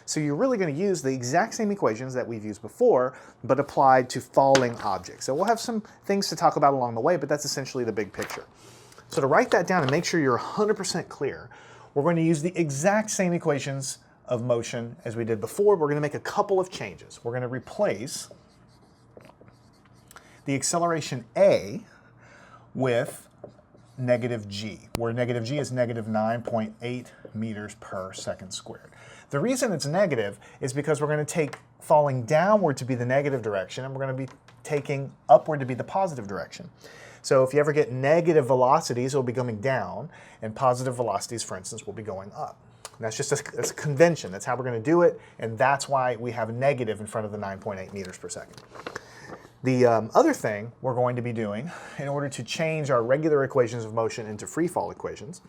So you're really going to use the exact same equations that we've used before, but applied to falling objects. So we'll have some things to talk about along the way, but that's essentially the big picture. So to write that down and make sure you're 100% clear, we're going to use the exact same equations of motion as we did before. We're going to make a couple of changes. We're going to replace the acceleration A with negative g, where negative g is negative 9.8 meters per second squared. The reason it's negative is because we're going to take falling downward to be the negative direction, and we're going to be taking upward to be the positive direction. So if you ever get negative velocities, it'll be coming down, and positive velocities, for instance, will be going up. And that's just a convention. That's how we're going to do it, and that's why we have a negative in front of the 9.8 meters per second. The other thing we're going to be doing in order to change our regular equations of motion into free fall equations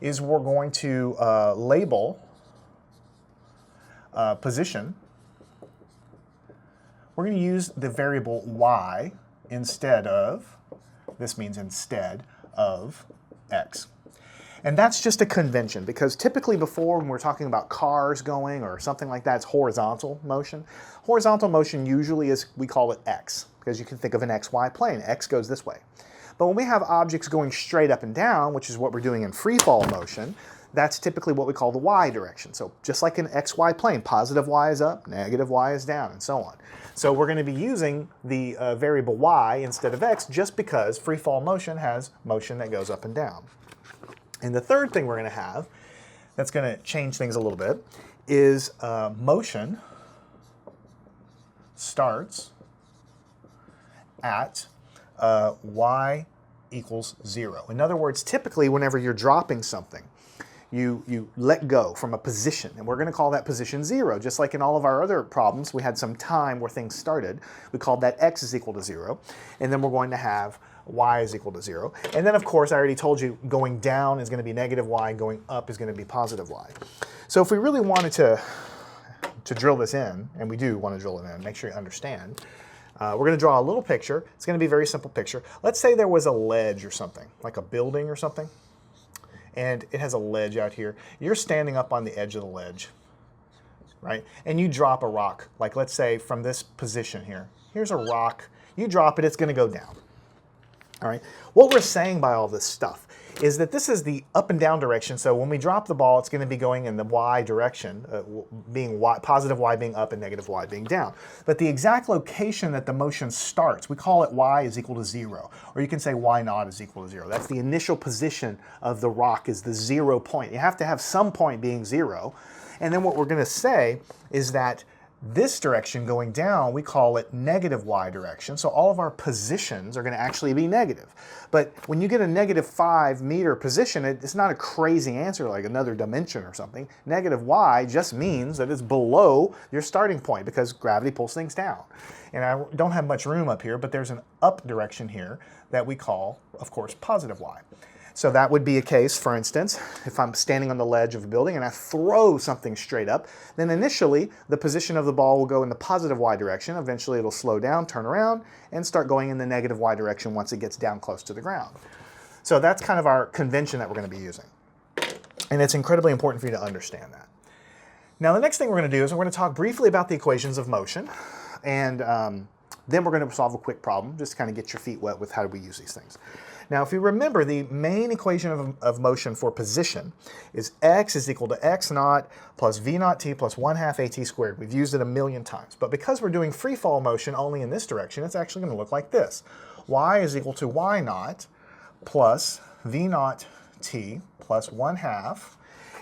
is we're going to label position. We're going to use the variable y instead of, this means instead of x. And that's just a convention, because typically before, when we're talking about cars going or something like that, it's horizontal motion. Horizontal motion usually is, we call it x, because you can think of an xy plane. X goes this way. But when we have objects going straight up and down, which is what we're doing in free fall motion, that's typically what we call the y direction. So just like an xy plane, positive y is up, negative y is down, and so on. So we're going to be using the variable y instead of x just because free fall motion has motion that goes up and down. And the third thing we're going to have that's going to change things a little bit is motion starts at y equals 0. In other words, typically whenever you're dropping something, you let go from a position, and we're going to call that position 0. Just like in all of our other problems, we had some time where things started. We called that x is equal to 0, and then we're going to have y is equal to 0. And then, of course, I already told you going down is going to be negative y, going up is going to be positive y. So if we really wanted to drill this in, and we do want to drill it in, make sure you understand, we're going to draw a little picture. It's going to be a very simple picture. Let's say there was a ledge or something, like a building or something, and it has a ledge out here. You're standing up on the edge of the ledge, right? And you drop a rock, like let's say from this position here. Here's a rock. You drop it, it's going to go down. All right. What we're saying by all this stuff is that this is the up and down direction. So when we drop the ball, it's going to be going in the y direction, being y, positive y being up and negative y being down. But the exact location that the motion starts, we call it y is equal to 0. Or you can say y naught is equal to 0. That's the initial position of the rock, is the 0 point. You have to have some point being 0. And then what we're going to say is that this direction going down, we call it negative y direction. So all of our positions are going to actually be negative. But when you get a negative 5 meter position, it's not a crazy answer like another dimension or something. Negative y just means that it's below your starting point because gravity pulls things down. And I don't have much room up here, but there's an up direction here that we call, of course, positive y. So that would be a case, for instance, if I'm standing on the ledge of a building and I throw something straight up, then initially the position of the ball will go in the positive y direction. Eventually it'll slow down, turn around, and start going in the negative y direction once it gets down close to the ground. So that's kind of our convention that we're going to be using. And it's incredibly important for you to understand that. Now the next thing we're going to do is we're going to talk briefly about the equations of motion, and then we're going to solve a quick problem, just to kind of get your feet wet with how do we use these things. Now, if you remember, the main equation of motion for position is x is equal to x naught plus v naught t plus 1/2 at squared. We've used it a million times. But because we're doing free fall motion only in this direction, it's actually going to look like this. Y is equal to y naught plus v naught t plus 1/2.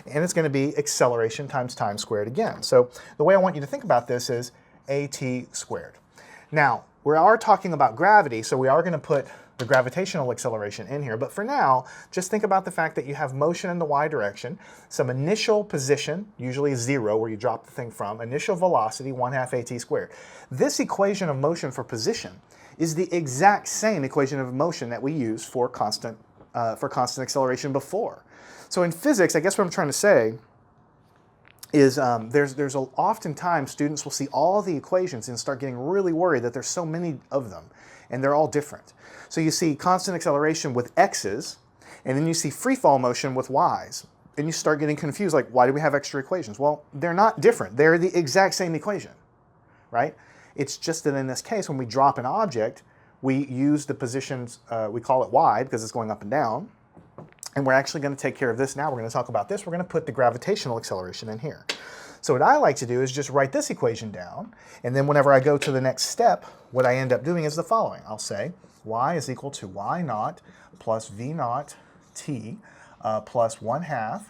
And it's going to be acceleration times time squared again. So the way I want you to think about this is at squared. Now, we are talking about gravity, so we are going to put the gravitational acceleration in here. But for now, just think about the fact that you have motion in the y direction, some initial position, usually 0, where you drop the thing from, initial velocity, 1/2 at squared. This equation of motion for position is the exact same equation of motion that we used for constant acceleration before. So in physics, I guess what I'm trying to say is there's oftentimes students will see all the equations and start getting really worried that there's so many of them, and they're all different. So you see constant acceleration with x's, and then you see free fall motion with y's. and you start getting confused, like, why do we have extra equations? Well, they're not different. They're the exact same equation, right? It's just that in this case, when we drop an object, we use the positions, we call it y because it's going up and down, and we're actually going to take care of this now. We're going to talk about this. We're going to put the gravitational acceleration in here. So what I like to do is just write this equation down, and then whenever I go to the next step, what I end up doing is the following. I'll say y is equal to y naught plus v naught t plus 1/2.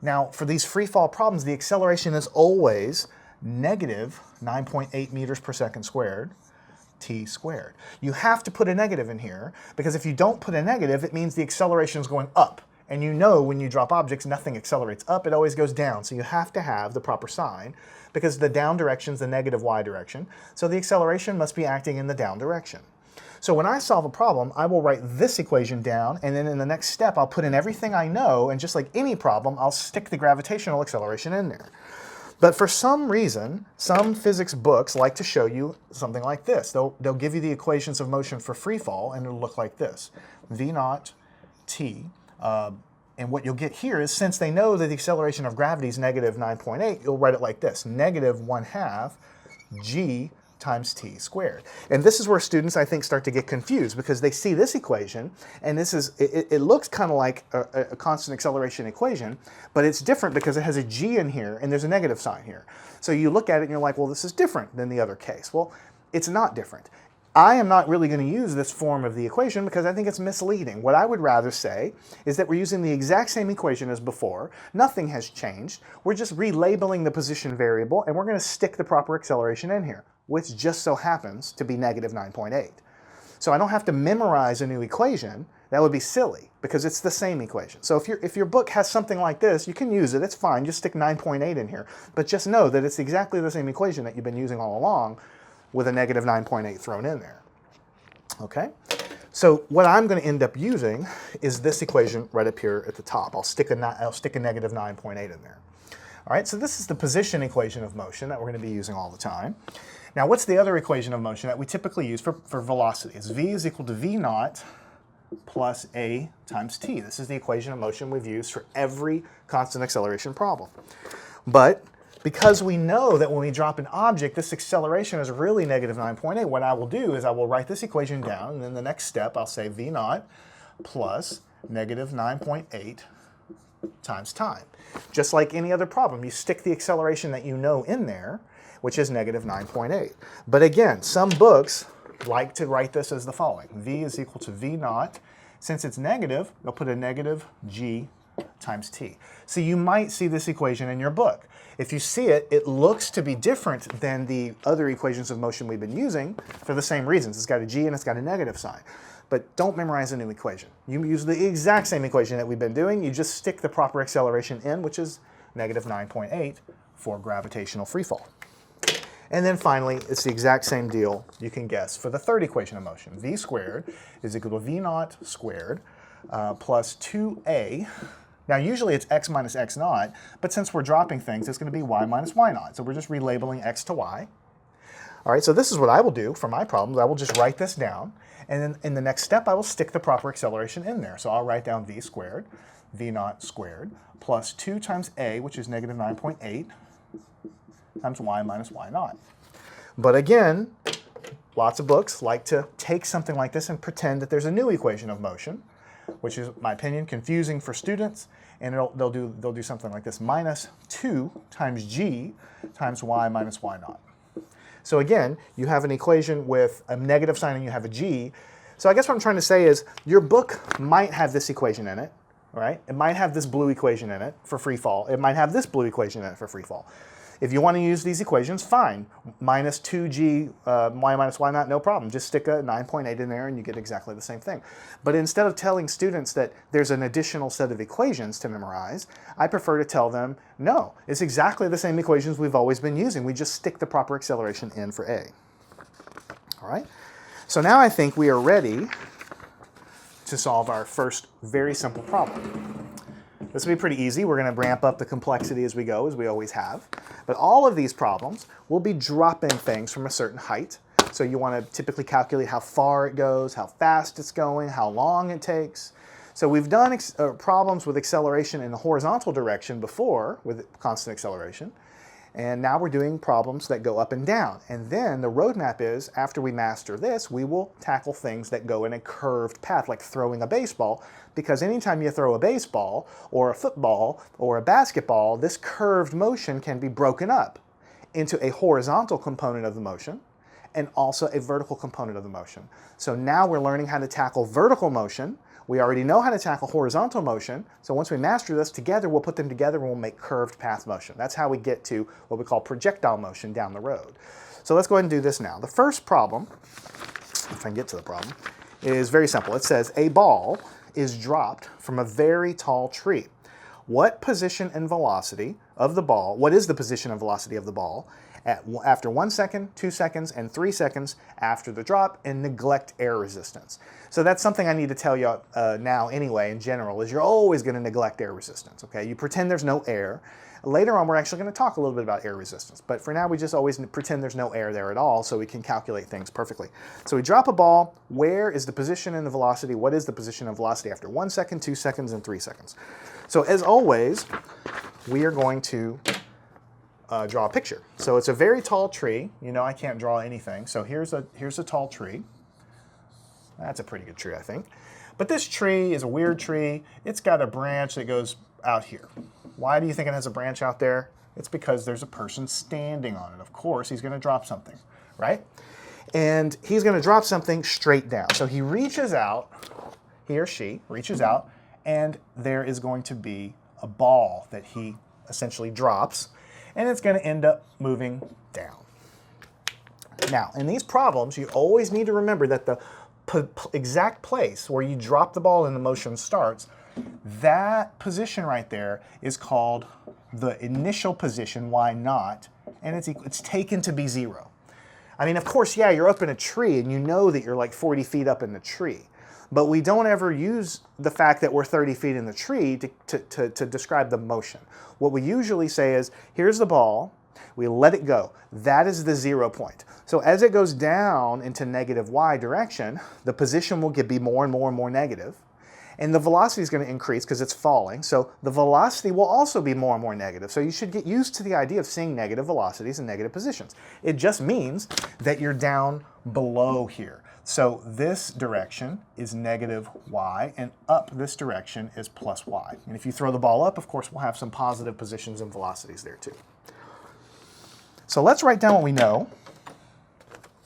Now, for these free fall problems, the acceleration is always negative 9.8 meters per second squared, t squared. You have to put a negative in here, because if you don't put a negative, it means the acceleration is going up. And you know when you drop objects, nothing accelerates up, it always goes down. So you have to have the proper sign, because the down direction is the negative y direction. So the acceleration must be acting in the down direction. So when I solve a problem, I will write this equation down, and then in the next step, I'll put in everything I know, and just like any problem, I'll stick the gravitational acceleration in there. But for some reason, some physics books like to show you something like this. They'll give you the equations of motion for free fall, and it'll look like this. V naught t. And what you'll get here is, since they know that the acceleration of gravity is negative 9.8, you'll write it like this. Negative 1/2 g times t squared. And this is where students, I think, start to get confused, because they see this equation, and this is, it looks kind of like a constant acceleration equation, but it's different because it has a g in here, and there's a negative sign here. So you look at it, and you're like, well, this is different than the other case. Well, it's not different. I am not really going to use this form of the equation because I think it's misleading. What I would rather say is that we're using the exact same equation as before. Nothing has changed. We're just relabeling the position variable, and we're going to stick the proper acceleration in here, which just so happens to be negative 9.8. So I don't have to memorize a new equation. That would be silly, because it's the same equation. So if your book has something like this, you can use it. It's fine. Just stick 9.8 in here. But just know that it's exactly the same equation that you've been using all along, with a negative 9.8 thrown in there. Okay? So what I'm going to end up using is this equation right up here at the top. I'll stick a negative 9.8 in there. All right, so this is the position equation of motion that we're going to be using all the time. Now, what's the other equation of motion that we typically use for velocity? It's v is equal to v naught plus a times t. This is the equation of motion we've used for every constant acceleration problem. But because we know that when we drop an object, this acceleration is really negative 9.8, what I will do is I will write this equation down, and then the next step I'll say v naught plus negative 9.8 times time. Just like any other problem, you stick the acceleration that you know in there, which is negative 9.8. But again, some books like to write this as the following. V is equal to v naught. Since it's negative, they'll put a negative g times t. So you might see this equation in your book. If you see it, it looks to be different than the other equations of motion we've been using for the same reasons. It's got a g and it's got a negative sign. But don't memorize a new equation. You use the exact same equation that we've been doing. You just stick the proper acceleration in, which is negative 9.8 for gravitational freefall. And then finally, it's the exact same deal you can guess for the third equation of motion. V squared is equal to v naught squared plus 2a. Now, usually it's x minus x naught, but since we're dropping things, it's going to be y minus y naught. So we're just relabeling x to y. All right, so this is what I will do for my problems. I will just write this down, and then in the next step, I will stick the proper acceleration in there. So I'll write down v squared, v naught squared, plus 2 times a, which is negative 9.8, times y minus y naught. But again, lots of books like to take something like this and pretend that there's a new equation of motion, which is, in my opinion, confusing for students, and they'll do something like this, minus 2 times g times y minus y naught. So again, you have an equation with a negative sign and you have a g. So I guess what I'm trying to say is your book might have this equation in it, right? It might have this blue equation in it for free fall. It might have this blue equation in it for free fall. If you want to use these equations, fine. Minus 2g y minus y naught, no problem. Just stick a 9.8 in there and you get exactly the same thing. But instead of telling students that there's an additional set of equations to memorize, I prefer to tell them, no, it's exactly the same equations we've always been using. We just stick the proper acceleration in for A. All right? So now I think we are ready to solve our first very simple problem. This will be pretty easy. We're going to ramp up the complexity as we go, as we always have. But all of these problems will be dropping things from a certain height. So you want to typically calculate how far it goes, how fast it's going, how long it takes. So we've done problems with acceleration in the horizontal direction before with constant acceleration. And now we're doing problems that go up and down. And then the roadmap is, after we master this, we will tackle things that go in a curved path, like throwing a baseball, because anytime you throw a baseball or a football or a basketball, this curved motion can be broken up into a horizontal component of the motion and also a vertical component of the motion. So now we're learning how to tackle vertical motion. We already know how to tackle horizontal motion, so once we master this together, we'll put them together and we'll make curved path motion. That's how we get to what we call projectile motion down the road. So let's go ahead and do this now. The first problem, if I can get to the problem, is very simple. It says a ball is dropped from a very tall tree. What position and velocity of the ball, what is the position and velocity of the ball after 1 second, 2 seconds, and 3 seconds after the drop, and neglect air resistance? So that's something I need to tell you now anyway in general, is you're always going to neglect air resistance, okay? You pretend there's no air. Later on, we're actually going to talk a little bit about air resistance, but for now, we just always pretend there's no air there at all so we can calculate things perfectly. So we drop a ball. Where is the position and the velocity? What is the position and velocity after 1 second, 2 seconds, and 3 seconds? So as always, we are going to draw a picture. So it's a very tall tree. You know I can't draw anything. So here's a tall tree. That's a pretty good tree, I think. But this tree is a weird tree. It's got a branch that goes out here. Why do you think it has a branch out there? It's because there's a person standing on it. Of course, he's going to drop something, right? And he's going to drop something straight down. So he reaches out, he or she reaches out, and there is going to be a ball that he essentially drops, and it's going to end up moving down. Now, in these problems, you always need to remember that the exact place where you drop the ball and the motion starts, that position right there is called the initial position, y naught, and it's taken to be 0. I mean, of course, yeah, you're up in a tree and you know that you're like 40 feet up in the tree, but we don't ever use the fact that we're 30 feet in the tree to describe the motion. What we usually say is, here's the ball, we let it go. That is the 0 point. So as it goes down into negative y direction, the position will be more and more and more negative. And the velocity is going to increase because it's falling. So the velocity will also be more and more negative. So you should get used to the idea of seeing negative velocities and negative positions. It just means that you're down below here. So this direction is negative y, and up this direction is plus y. And if you throw the ball up, of course, we'll have some positive positions and velocities there too. So let's write down what we know,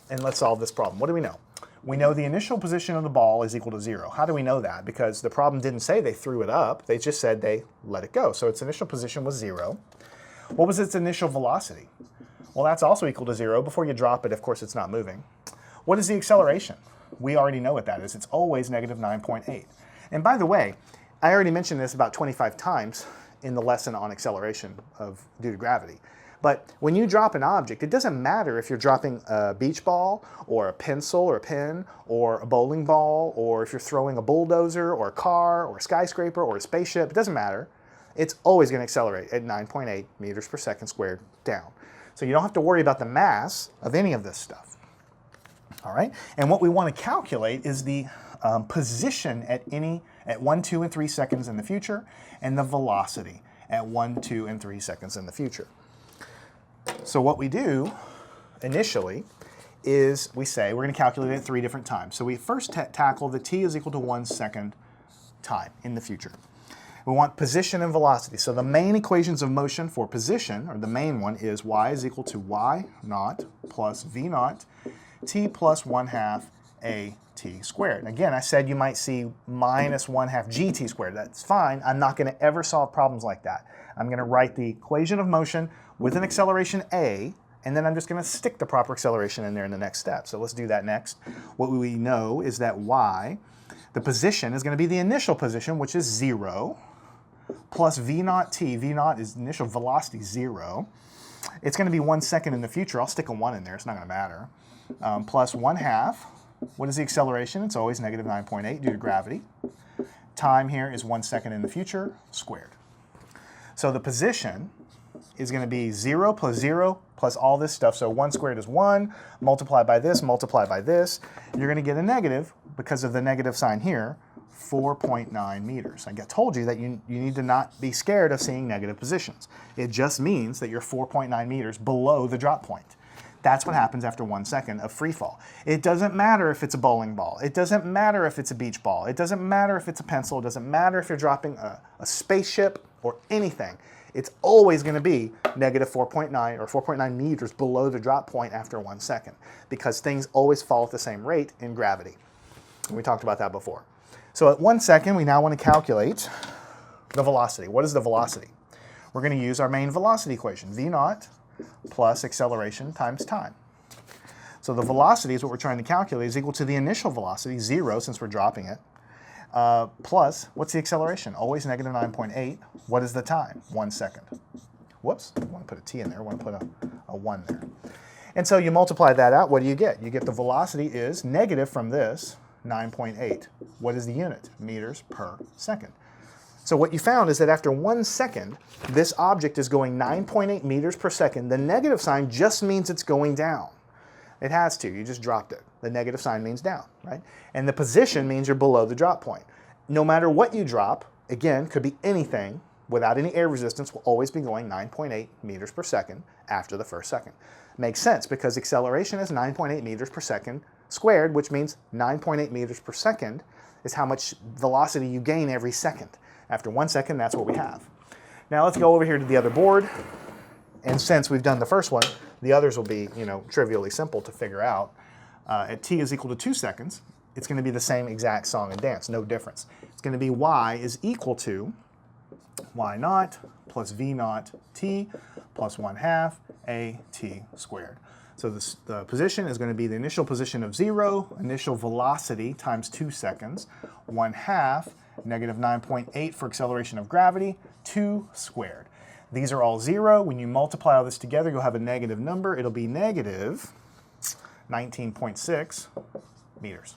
and let's solve this problem. What do we know? We know the initial position of the ball is equal to 0. How do we know that? Because the problem didn't say they threw it up. They just said they let it go. So its initial position was 0. What was its initial velocity? Well, that's also equal to 0. Before you drop it, of course, it's not moving. What is the acceleration? We already know what that is. It's always negative 9.8. And by the way, I already mentioned this about 25 times in the lesson on acceleration due to gravity. But when you drop an object, it doesn't matter if you're dropping a beach ball or a pencil or a pen or a bowling ball, or if you're throwing a bulldozer or a car or a skyscraper or a spaceship. It doesn't matter. It's always going to accelerate at 9.8 meters per second squared down. So you don't have to worry about the mass of any of this stuff. All right? And what we want to calculate is the position at 1, 2, and 3 seconds in the future, and the velocity at 1, 2, and 3 seconds in the future. So what we do initially is we say we're going to calculate it 3 different times. So we first tackle the t is equal to 1 second time in the future. We want position and velocity. So the main equations of motion for position, or the main one, is y is equal to y naught plus v naught t plus 1/2 a t squared. And again, I said you might see minus 1/2 gt squared. That's fine. I'm not going to ever solve problems like that. I'm going to write the equation of motion with an acceleration a, and then I'm just going to stick the proper acceleration in there in the next step. So let's do that next. What we know is that y, the position, is going to be the initial position, which is 0, plus v naught t. V naught is initial velocity, 0. It's going to be 1 second in the future. I'll stick a 1 in there. It's not going to matter. Plus 1/2. What is the acceleration? It's always negative 9.8 due to gravity. Time here is 1 second in the future, squared. So the position is going to be 0 plus all this stuff. So 1 squared is 1, multiplied by this, multiplied by this. You're going to get a negative, because of the negative sign here, 4.9 meters. I told you that you need to not be scared of seeing negative positions. It just means that you're 4.9 meters below the drop point. That's what happens after 1 second of free fall. It doesn't matter if it's a bowling ball. It doesn't matter if it's a beach ball. It doesn't matter if it's a pencil. It doesn't matter if you're dropping a spaceship or anything. It's always going to be negative 4.9 or 4.9 meters below the drop point after 1 second, because things always fall at the same rate in gravity. And we talked about that before. So at 1 second, we now want to calculate the velocity. What is the velocity? We're going to use our main velocity equation, v naught plus acceleration times time. So the velocity is what we're trying to calculate is equal to the initial velocity, 0 since we're dropping it, plus, what's the acceleration? Always negative 9.8. What is the time? 1 second. Whoops, I want to put a t in there, I want to put a 1 there. And so you multiply that out, what do you get? You get the velocity is negative from this, 9.8. What is the unit? Meters per second. So what you found is that after 1 second, this object is going 9.8 meters per second. The negative sign just means it's going down. It has to, you just dropped it. The negative sign means down, right? And the position means you're below the drop point. No matter what you drop, again, could be anything, without any air resistance, will always be going 9.8 meters per second after the first second. Makes sense because acceleration is 9.8 meters per second squared, which means 9.8 meters per second is how much velocity you gain every second. After 1 second, that's what we have. Now let's go over here to the other board. And since we've done the first one, the others will be, trivially simple to figure out. At t is equal to 2 seconds, it's going to be the same exact song and dance, no difference. It's going to be y is equal to y naught plus v naught t plus 1/2 a t squared. So the position is going to be the initial position of 0, initial velocity times 2 seconds, 1/2 negative 9.8 for acceleration of gravity, 2 squared. These are all 0. When you multiply all this together, you'll have a negative number. It'll be negative 19.6 meters.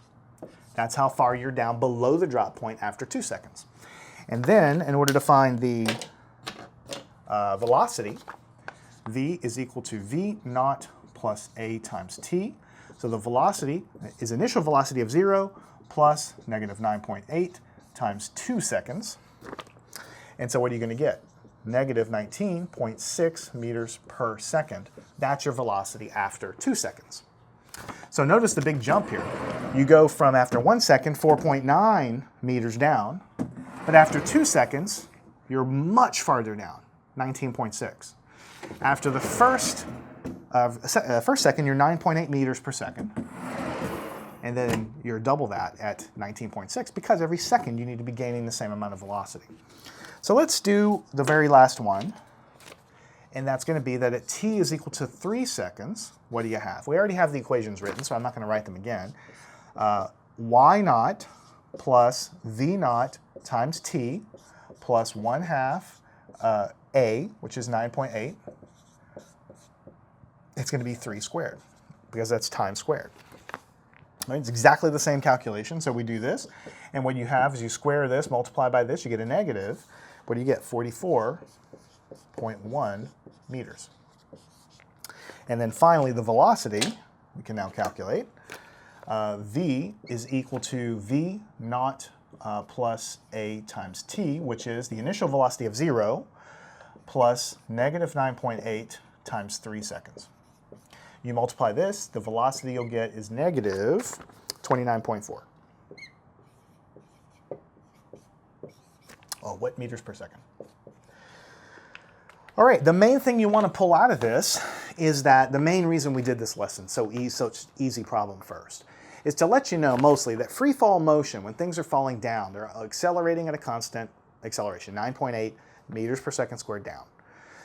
That's how far you're down below the drop point after 2 seconds. And then, in order to find the velocity, v is equal to v naught plus a times t. So the velocity is initial velocity of 0 plus negative 9.8 times 2 seconds. And so what are you going to get? Negative 19.6 meters per second. That's your velocity after 2 seconds. So notice the big jump here. You go from, after 1 second, 4.9 meters down, but after 2 seconds, you're much farther down, 19.6. After the first second, you're 9.8 meters per second. And then you're double that at 19.6 because every second you need to be gaining the same amount of velocity. So let's do the very last one. And that's going to be that at t is equal to 3 seconds, what do you have? We already have the equations written, so I'm not going to write them again. Y naught plus v naught times t plus 1/2 a, which is 9.8. It's going to be 3 squared because that's time squared. Right? It's exactly the same calculation, so we do this. And what you have is you square this, multiply by this, you get a negative. What do you get? 44.1 meters. And then finally, the velocity, we can now calculate. V is equal to v naught plus a times t, which is the initial velocity of 0 plus negative 9.8 times 3 seconds. You multiply this, the velocity you'll get is negative 29.4. Oh, what meters per second? All right, the main thing you want to pull out of this is that the main reason we did this lesson, such easy problem first, is to let you know mostly that free fall motion, when things are falling down, they're accelerating at a constant acceleration, 9.8 meters per second squared down.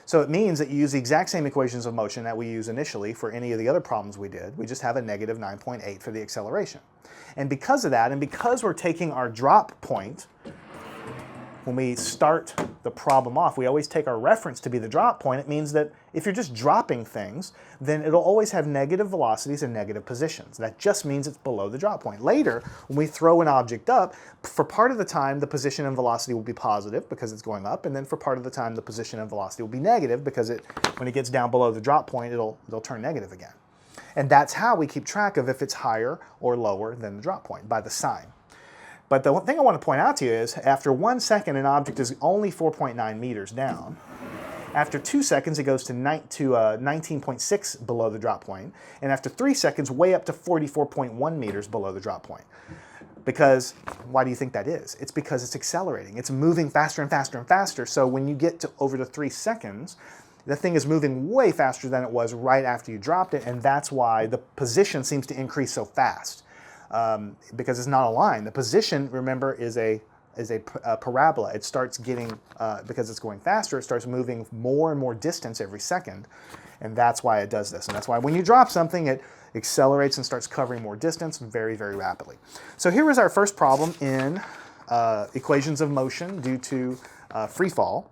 So it means that you use the exact same equations of motion that we use initially for any of the other problems we did. We just have a negative 9.8 for the acceleration. And because of that, and because we're taking our drop point, when we start the problem off, we always take our reference to be the drop point. It means that if you're just dropping things, then it'll always have negative velocities and negative positions. That just means it's below the drop point. Later, when we throw an object up, for part of the time, the position and velocity will be positive because it's going up, and then for part of the time, the position and velocity will be negative because when it gets down below the drop point, it'll turn negative again. And that's how we keep track of if it's higher or lower than the drop point, by the sign. But the one thing I want to point out to you is after 1 second, an object is only 4.9 meters down. After 2 seconds, it goes to 19.6 below the drop point. And after 3 seconds, way up to 44.1 meters below the drop point. Because, why do you think that is? It's because it's accelerating. It's moving faster and faster and faster. So when you get to over to 3 seconds, the thing is moving way faster than it was right after you dropped it. And that's why the position seems to increase so fast. Because it's not a line. The position, remember, is a parabola. It starts getting, because it's going faster, it starts moving more and more distance every second. And that's why it does this. And that's why when you drop something, it accelerates and starts covering more distance very, very rapidly. So here is our first problem in equations of motion due to free fall.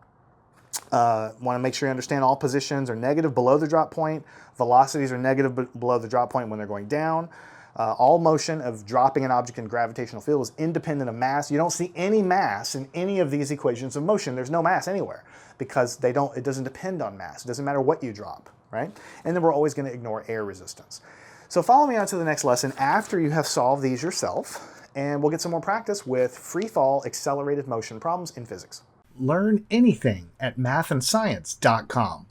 Want to make sure you understand all positions are negative below the drop point. Velocities are negative below the drop point when they're going down. All motion of dropping an object in a gravitational field is independent of mass. You don't see any mass in any of these equations of motion. There's no mass anywhere because it doesn't depend on mass. It doesn't matter what you drop, right? And then we're always going to ignore air resistance. So follow me on to the next lesson after you have solved these yourself, and we'll get some more practice with free fall accelerated motion problems in physics. Learn anything at mathandscience.com.